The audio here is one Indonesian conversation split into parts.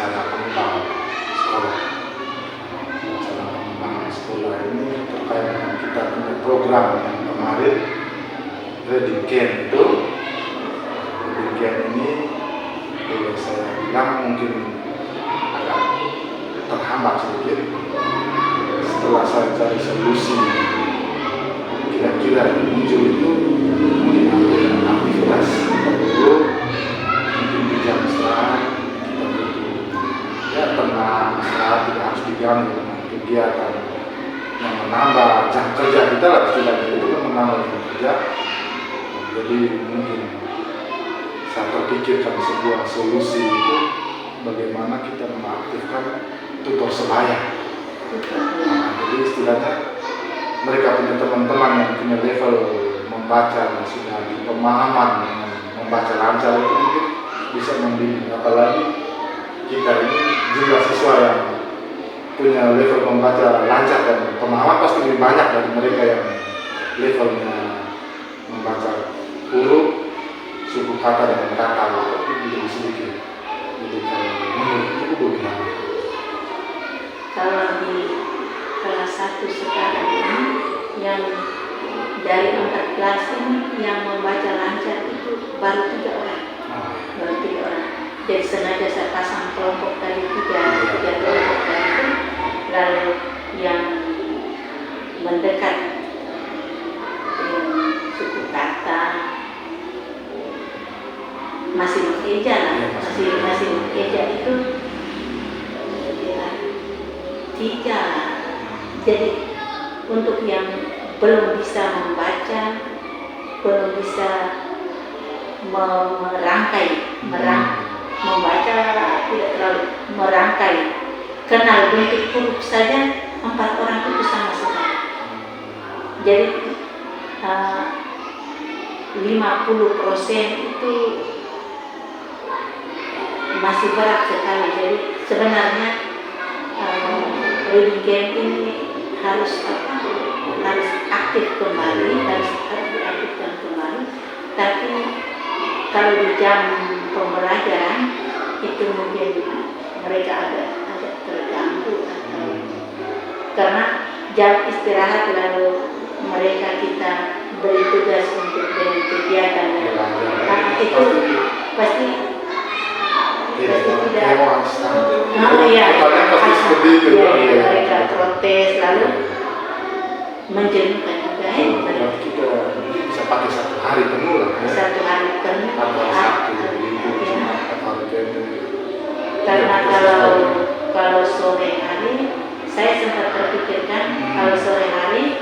rencana pengembangan sekolah. Rencana pengembangan sekolah ini terkait dengan kita punya program yang kemarin Reading Camp itu. Reading Camp ini saya bilang mungkin agak terhambat sedikit. Setelah saya cari solusi kira-kira yang muncul itu mungkin ada aktivitas kita dulu, mungkin di jam istirahat kita butuh ya tenang, istirahat, tidak harus diganggu dengan kegiatan yang menambah jam kerja kita lah, istilahnya itu kan menambah jam kerja. Jadi mungkin saya terpikirkan sebuah solusi itu bagaimana kita mengaktifkan tutor sebaya. Jadi istilahnya mereka punya teman-teman yang punya level membaca yang sudah di pemahaman dengan membaca lancar itu mungkin bisa membimbing, apalagi kita ini jumlah siswa yang punya level membaca lancar dan pemahaman pasti lebih banyak dari mereka yang levelnya membaca huruf, suku kata dan kata itu lebih sedikit. Jadi menurut itu bagaimana? Kalau di kelas 1 sekarang ini yang dari 4 kelas ini yang membaca lancar itu baru 3 orang. Baru 3 orang. Jadi sengaja saya pasang kelompok tadi 3 kelompok tadi itu, lalu yang mendekat suku kata masih mengeja lah, masih mengeja itu 3. Jadi untuk yang belum bisa membaca, belum bisa merangkai, membaca tidak terlalu merangkai, kenal bentuk huruf saja 4 orang itu sama sekali. Jadi 50% itu masih berat sekali. Jadi sebenarnya Reading Camp ini harus aktif kembali, harus diaktifkan kembali. Tapi kalau di jam pembelajaran itu mungkin mereka agak terganggu karena jam istirahat lalu mereka kita beri tugas untuk kegiatan itu pasti tidak mereka protes lalu menjenuhkan juga kita bisa pakai 1 hari penuh lah ya. 1 hari penuh karena kalau sore hari saya sempat terpikirkan kalau sore hari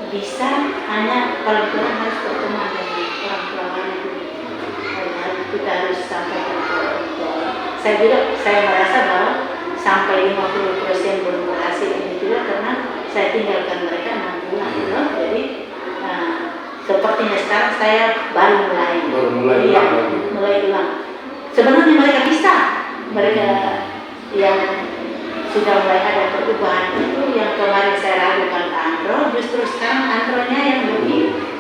bisa hanya kalau kurang harus berteman dengan orang tua itu. Kita harus sampaikan ke orang tua. Saya merasa bahwa sampai 50% belum berhasil ini juga karena saya tinggalkan mereka 6 bulan gitu. Jadi sepertinya sekarang saya baru mulai ulang. Sebenarnya mereka bisa, mereka yang sudah mulai ada perubahan itu yang kemarin saya ragukan Andro, justru sekarang Andronya yang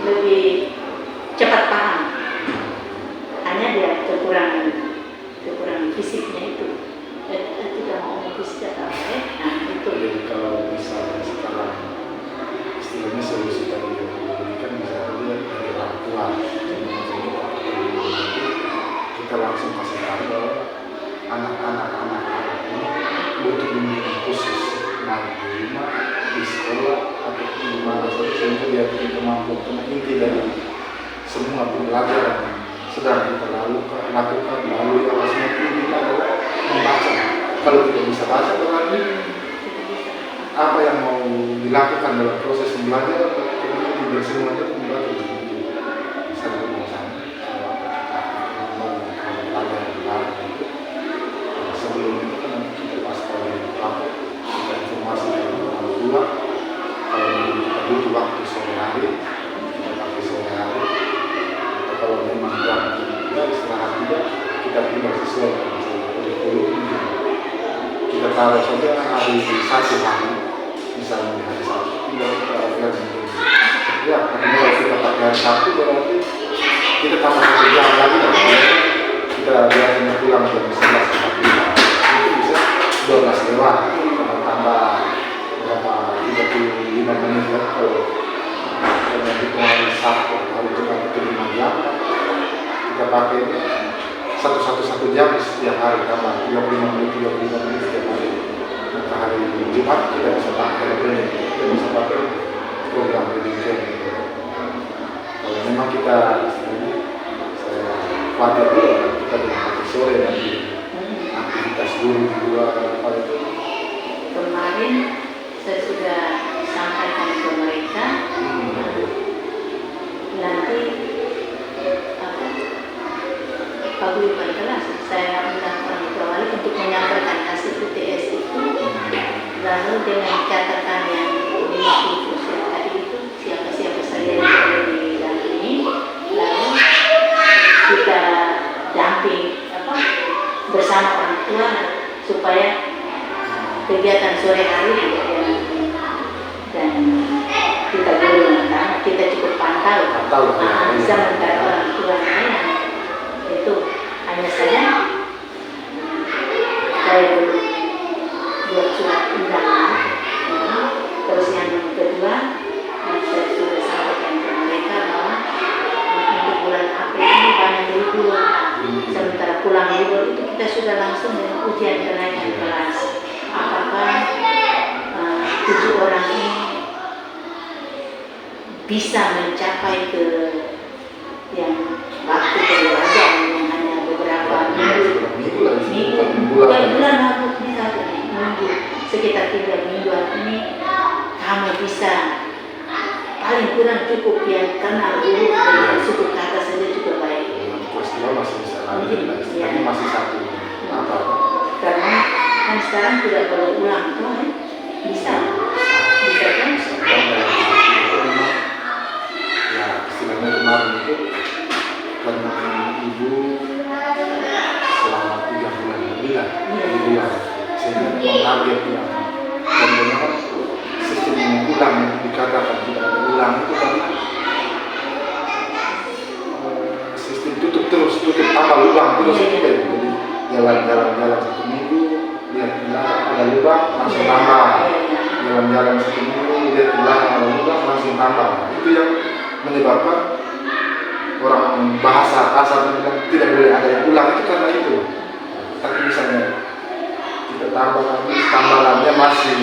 lebih cepat paham. Hanya dia kekurangan fisiknya itu. Tidak mau fisik atau apa ya. Nah itu. Jadi kalau misalnya sekarang istilahnya solusi tadi yang diberikan bisa dilihat dari orang tua. Kita langsung kasih tahu bahwa anak-anak ini butuh bimbingan khusus, baik di rumah, di sekolah, atau di mana saja sehingga dia punya kemampuan. Karena inti dari semua pembelajaran sedang kita lakukan lalu yang harusnya kita adalah membaca. Kalau tidak bisa baca berarti apa yang mau dilakukan dalam proses pembelajaran kemudian tidak semuanya membaca satu sama sebelum itu kan kita pasti lapor kita informasi dari orang tua kalau kita butuh waktu sore hari kita pakai sore hari atau kalau memang kita istirahat juga kita tinggal sesuai dengan kita taruh saja hari 1 hari misalnya di hari Sabtu tinggal kita lihat ya karena kalau kita pakai hari Sabtu berarti kita tambah 1 jam lagi kita biasanya pakainya satu jam setiap hari, tambah 35 menit setiap hari. Maka hari Jumat kita bisa pakai training, kita bisa pakai program training camp. Kalau memang kita saya khawatir dulu kita dengan pakai sore nanti aktivitas dulu di luar apa itu. Kemarin saya sudah sampaikan ke mereka nanti paguyuban kelas saya undang orang tua wali untuk menyampaikan hasil UTS itu, lalu dengan catatan yang 50% tadi itu siapa-siapa saja yang ada di dalam ini, lalu kita damping bersama orang tua supaya kegiatan sore hari tidak jalan, dan kita boleh mengatakan kita cukup pantau bisa mencari orang tua yang itu. Hanya saja saya belum buat surat undangan. Terus yang kedua saya sudah sampaikan ke mereka bahwa untuk bulan April ini banyak libur, sementara pulang libur itu kita sudah langsung dengan ujian kenaikan kelas. Apakah 7 orang ini bisa mencapai ke yang waktu keluarga yang hanya beberapa bulan aku bisa minggu sekitar 3 mingguan ini kami bisa paling kurang cukup ya, karena dulu dari suku kata saja juga baik. Peristiwa masih bisa lanjut, tapi masih satu apa? Karena kan sekarang tidak perlu ulang tuh, bisa kan? Ya istilahnya kemarin itu karena ibu selama 3 bulan lebih lah di luar, sehingga target yang contohnya kan sistem ulang yang dikatakan tidak ada ulang itu karena sistem tutup tambah lubang terus itu kan. Jadi jalan-jalan 1 minggu lihat ada lubang langsung tambah, jalan-jalan 1 minggu lihat ada lubang langsung tambah. Itu yang menyebabkan orang bahasa kasar bilang tidak boleh ada yang ulang itu karena itu. Tapi misalnya kita tambahannya masih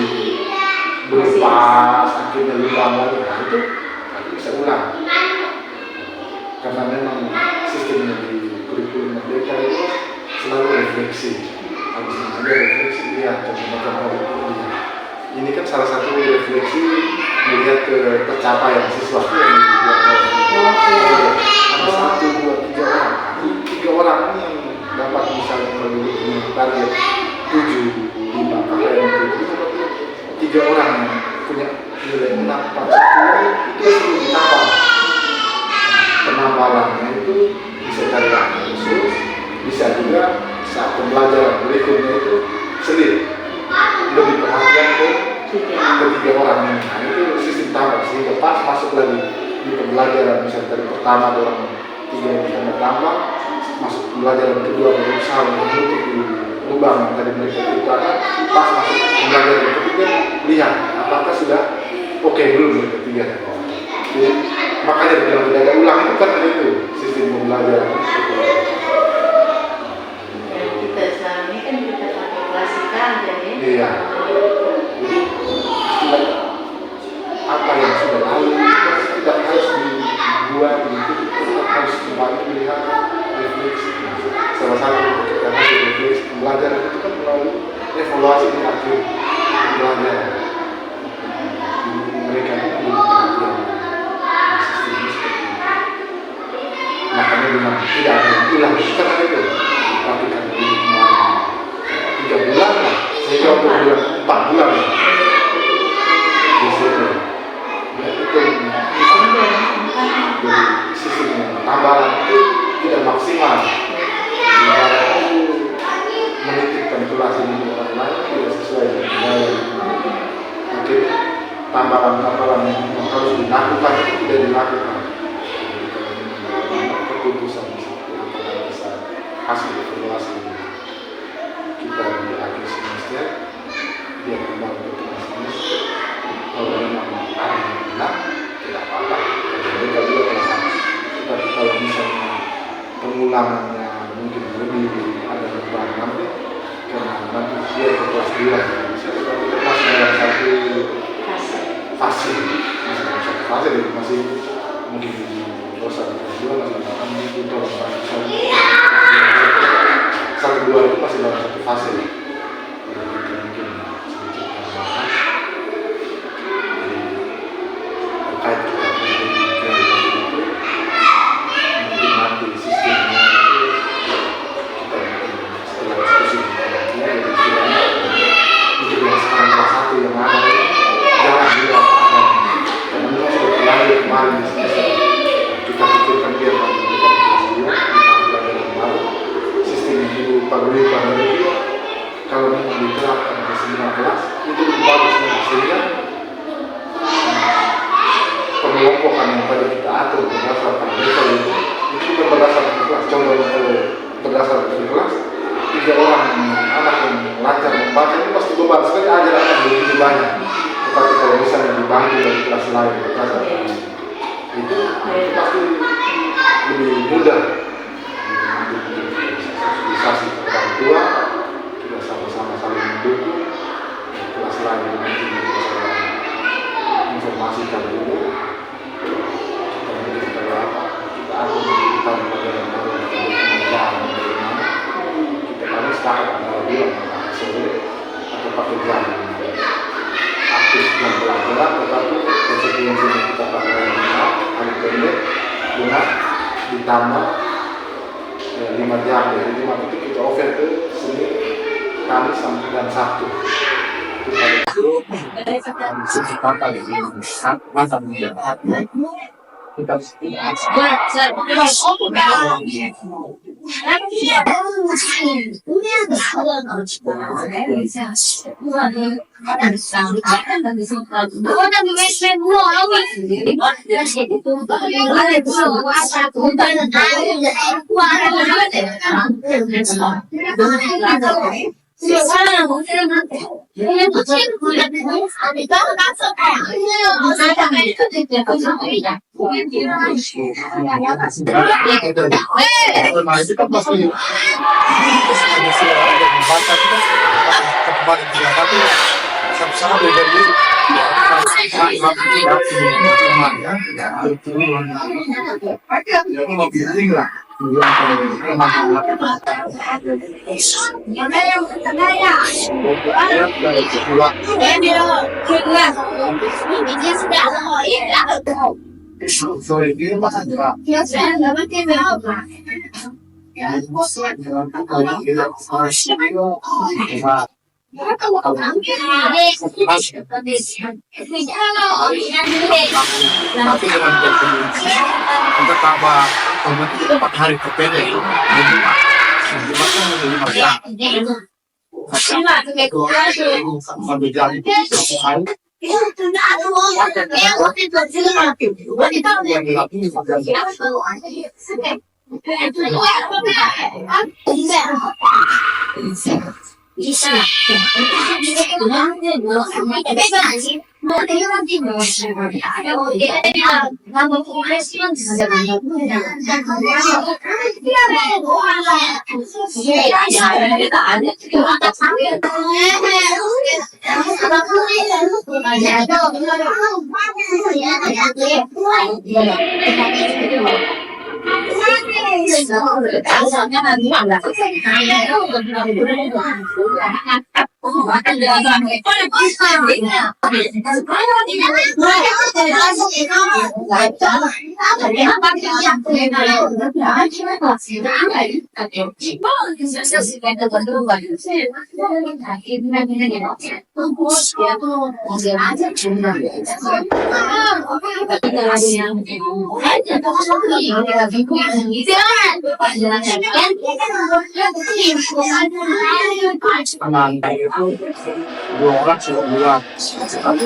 belum pas, akhirnya lubang lagi, nah itu bisa ulang. Karena memang sistemnya di kurikulum mereka itu selalu refleksi. Habis ada refleksi lihat contoh-contoh. Ini kan salah satu refleksi melihat ke pencapaian siswa yang dibuat. Ada 1, 2, 3 orang. 3 orang ini yang dapat misalnya melalui target 7, 5, maka yang 7 itu 3 orang yang punya nilai 6, 4, 10 itu perlu ditambah. Penambalannya itu bisa cari khusus, bisa juga saat pembelajaran berikutnya itu selit lebih perhatian ke 3 orang ini. Nah itu sistem tambah sehingga pas masuk lagi di pembelajaran misalnya dari pertama orang 3 yang tambah masuk pembelajaran kedua berusaha menutup lubang yang tadi mereka ciptakan, pas masuk pembelajaran ketiga lihat apakah sudah oke belum yang ketiga. Jadi makanya dibilang tidak ada ulang itu kan itu sistem pembelajaran. Kita selama ini kan kita pakai klasikal jadi. Iya. Jadi istilah apa yang sudah lalu tidak harus dibuat itu, harus kembali melihat refleksi. Salah satu kita harus refleksi pembelajaran itu kan melalui evaluasi di akhir pembelajaran. Mereka itu memiliki perhatian sistemnya seperti itu. Makanya bilang tidak ada yang ulang karena itu. Tapi kan ini kemarin 3 bulan lah, sehingga untuk bulan 4 bulan lah. Desember. Ya itu dari sistem tambahan itu tidak maksimal. Sementara itu menitipkan kelas ini orang lain tidak sesuai dengan nilai. Akhirnya tambahan-tambahan yang harus dilakukan itu tidak dilakukan. Keputusan hasil evaluasi kita di akhir semester dia kembali ke semester. Kalau memang ada yang benar tidak apa-apa, mereka juga kelas. Tapi kalau misalnya pengulangannya mungkin lebih ada beban nanti karena nanti dia ke kelas 2 masih dalam satu fase jadi masih mungkin di dosa kelas 2 masih dalam itu dalam fase satu 2 itu masih dalam satu fase jadi mungkin sedikit tambahan terkait kita pendidikan itu mungkin nanti sistemnya itu kita setelah diskusi dengan orang tua jadi istilahnya untuk yang sekarang kelas 1 yang ada jangan dilakukan karena memang sudah terlanjur kemarin di semester kita pikirkan biar nanti kita di kelas 2 kita belajar yang baru sistem yang dulu paguyuban itu kalau memang diterapkan ke semua kelas itu lebih bagus sehingga pengelompokan yang tadi kita atur berdasarkan level itu bukan berdasarkan kelas. Contoh berdasarkan kelas 3 orang anak yang lancar membaca itu pasti beban sekali ajar akan begitu banyak. Tetapi kalau misalnya dibantu dari kelas lain berdasarkan itu pasti lebih mudah untuk sosialisasi orang tua kita sama-sama saling mendukung kelas lain nanti bisa informasikan dulu kita akan memberikan pelajaran baru cara bagaimana kita kali sepakat antara dua sore atau pakai jam aktif jam pelajaran tetapi konsekuensi yang kita pakai hari pendek dengan ditambah 5 jam dari 5 itu kita offer ke Senin, Kamis sampai dan Sabtu untuk tambah 4 hari berbeda bisa Penantang itu 2 orang 10 bulan. Tapi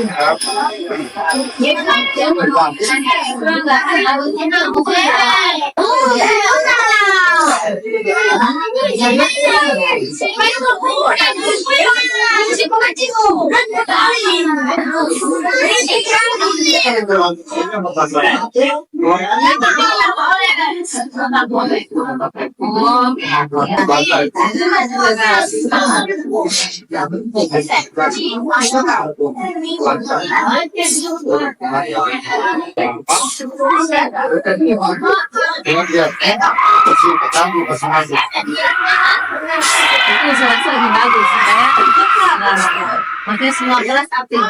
Itu serasa lebih bagus supaya makanya semua gelas aktif.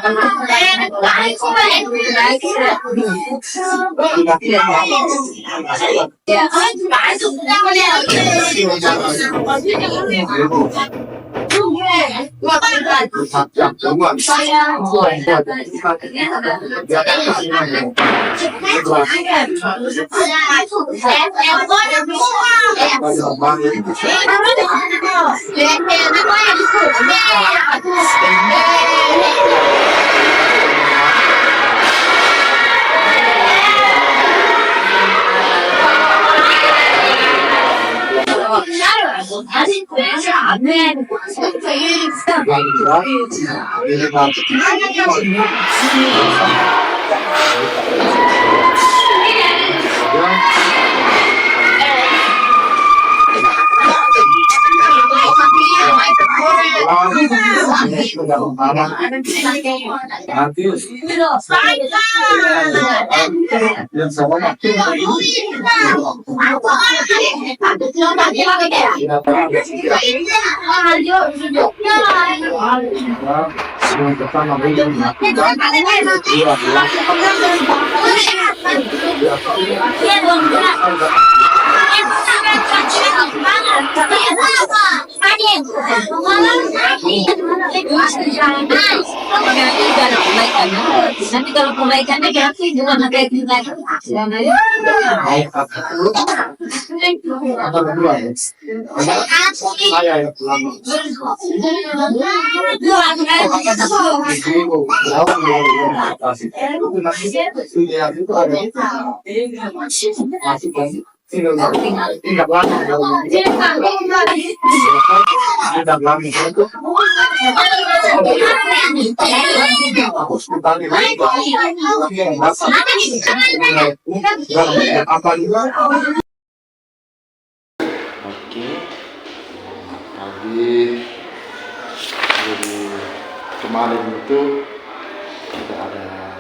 Nanti kalau perbaikannya gratis juga pakai kita. Jadi kemarin itu kita ada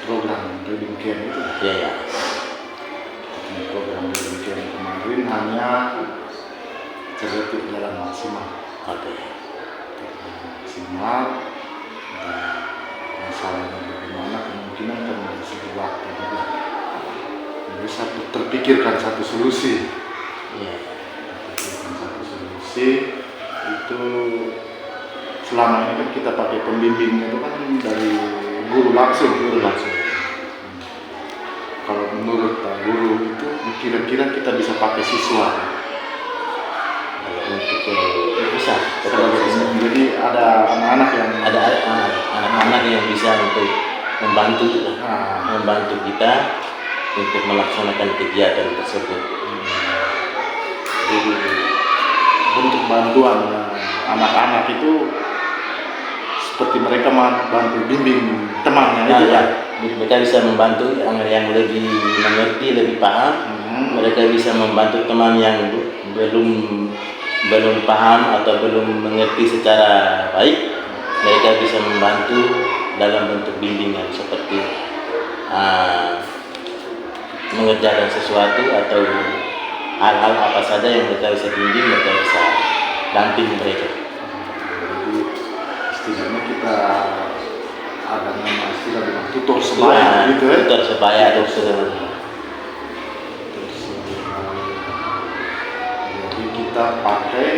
program reading camp itu. Iya, ya. Program reading camp kemarin hanya ceretik jalan maksimal. Oke. Maksimal dan masalahnya bagaimana kemungkinan akan segi waktu juga. Jadi terpikirkan satu solusi. Iya. Terpikirkan satu solusi itu. Selama ini kan kita pakai pembimbingnya itu kan dari guru langsung. Kalau menurut Pak Guru itu kira-kira kita bisa pakai siswa. Untuk bisa. Jadi ada anak-anak yang anak-anak yang bisa untuk membantu kita untuk melaksanakan kegiatan tersebut. Jadi bentuk bantuan anak-anak itu seperti mereka bantu bimbing temannya itu ya. Mereka bisa membantu yang lebih mengerti, lebih paham. Mereka bisa membantu teman yang belum paham atau belum mengerti secara baik. Mereka bisa membantu dalam bentuk bimbingan seperti mengerjakan sesuatu atau hal-hal apa saja yang mereka bisa bimbing, mereka bisa damping mereka. Setidaknya kita ada nama istilah dengan tutor sebaya gitu ya. Tutor sebaya atau sebaya. Jadi kita pakai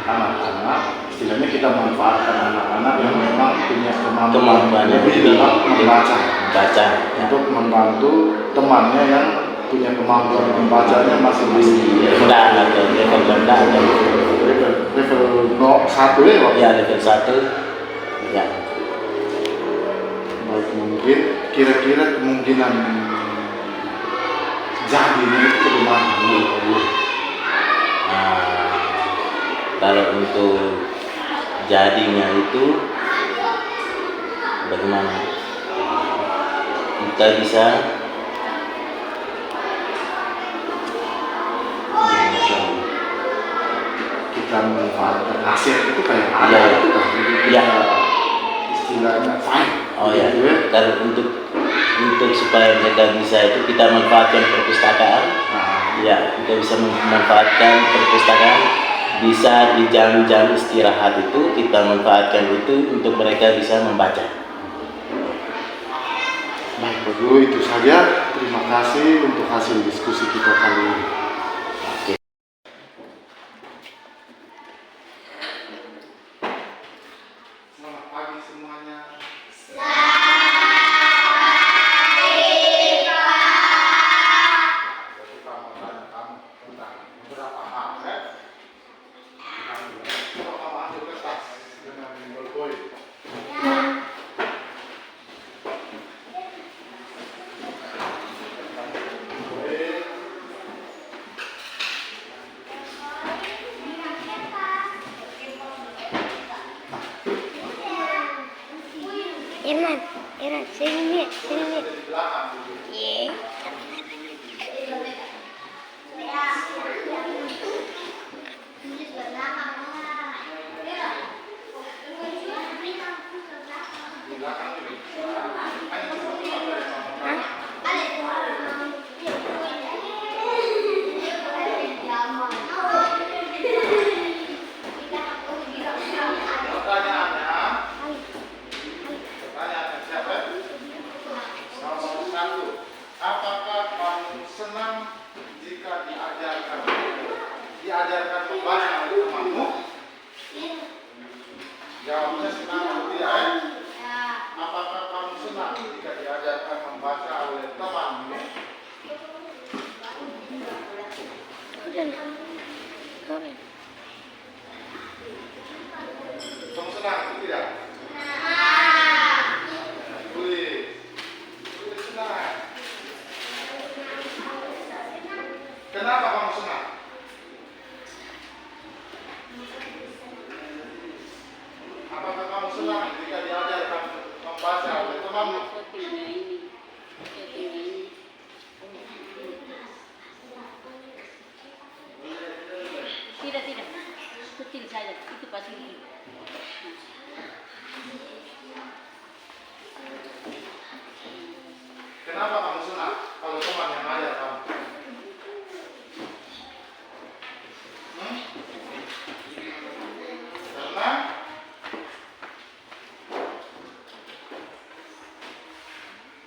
anak-anak, istilahnya kita manfaatkan anak-anak yang memang punya kemampuan lebih dalam membaca untuk membantu temannya yang punya kemampuan membacanya masih rendah atau level rendah atau satu ya Pak? Ya level 1 ya. Baik, mungkin kira-kira kemungkinan jadinya itu bagaimana menurut Pak Guru? Nah, kalau untuk jadinya itu bagaimana kita bisa Kita memanfaatkan hasil itu kayak ada Iya. itu kan, jadi Iya. kita istilahnya fine. oh ya Gitu ya. kalau untuk supaya mereka bisa itu kita manfaatkan perpustakaan. Nah, Ya, kita bisa memanfaatkan perpustakaan, bisa di jam-jam istirahat itu kita manfaatkan itu untuk mereka bisa membaca. baik Pak Guru, itu saja. Terima kasih untuk hasil diskusi kita kali ini. Selamat pagi semuanya. Kita mau tanya kamu tentang beberapa hal ya. Coba kamu ambil kertas dengan ballpoint. Irman, Irman, sini nih, sini nih. Di belakang dulu. Ye. Di belakang dulu. Pertanyaannya siapa? Nomor 1. Apakah kamu senang jika diajarkan membaca oleh temanmu? Jawabnya senang atau tidak ya? Apakah kamu senang jika diajarkan membaca oleh temanmu? Udah lah. Keren. Kamu senang atau tidak? Tulis. Tulis senang. Kenapa kamu senang? Apakah kamu senang jika diajarkan membaca oleh temanmu? Tidak, kecil saja, itu pasti. Kenapa kamu senang kalau teman yang ajar kamu? Karena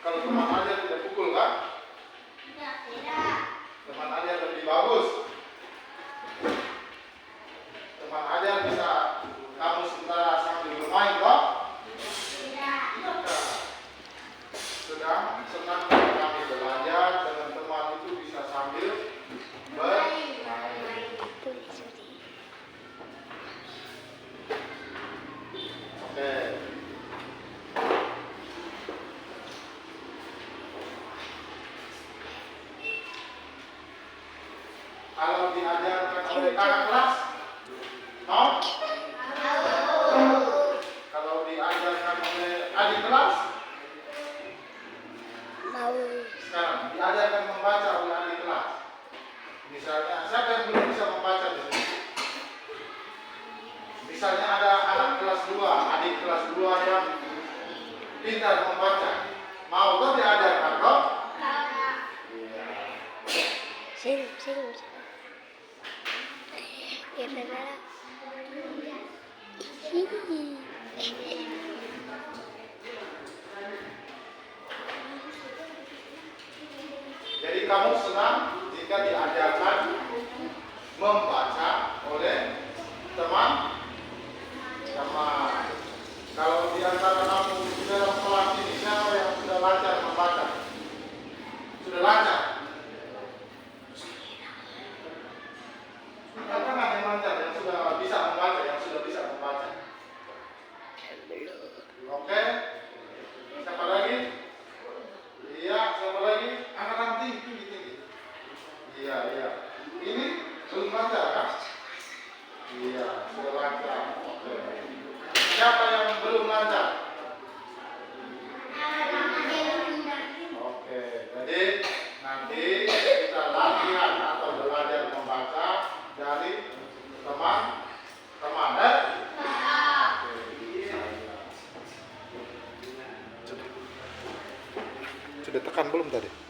kalau teman ajar tidak pukul kan? Teman ajar lebih bagus. Teman ajar bisa kamu sementara sambil bermain kok? Sedang senang kalau kami belajar dengan teman itu bisa sambil bermain. Tulis. Oke. Kalau diajarkan oleh kakak kelas, mau? Kalau diajarkan oleh adik kelas, Mau. sekarang diajarkan membaca oleh adik kelas. Misalnya, siapa yang belum bisa membaca di sini? Misalnya ada anak kelas 2, adik kelas 2 yang pintar membaca. Mau kok diajarkan kok? Sini. Ya benar. Jadi kamu senang jika diajarkan membaca oleh teman. Sama kalau di antara kamu di dalam kelas ini siapa yang sudah lancar membaca? Sudah lancar? Karena yang lancar yang sudah bisa membaca, yang sudah bisa membaca. Iya, sudah lancar. Oke. Siapa yang belum lancar? Oke, jadi nanti kita latihan atau belajar membaca dari teman-teman. Sudah tekan belum tadi?